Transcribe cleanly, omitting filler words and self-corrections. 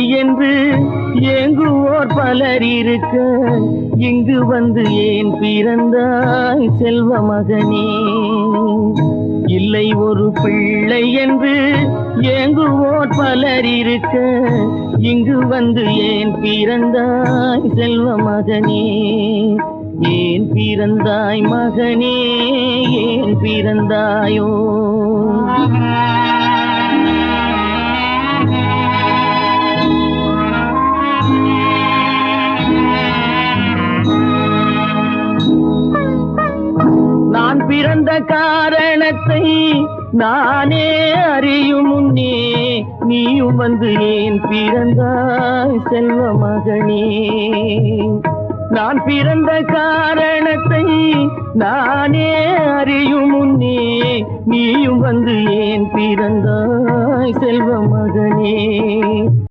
என்று ஏங்குவோர் பலர் இருக்க இங்கு வந்து ஏன் பிறந்தாய் செல்வ மகனே? இல்லை ஒரு பிள்ளை என்று ஏங்குவோர் பலர் இருக்க இங்கு வந்து ஏன் பிறந்தாய் செல்வ மகனே? ஏன் பிறந்தாய் மகனே? ஏன் பிறந்தாயோ? நான் பிறந்த காரணத்தை நானே அறியும் முன்னே நீயும் வந்து ஏன் பிறந்தாய் செல்வ மகனே? நான் பிறந்த காரணத்தை நானே அறியும் முன்னே நீயும் வந்து ஏன் பிறந்தாய் செல்வ மகனே?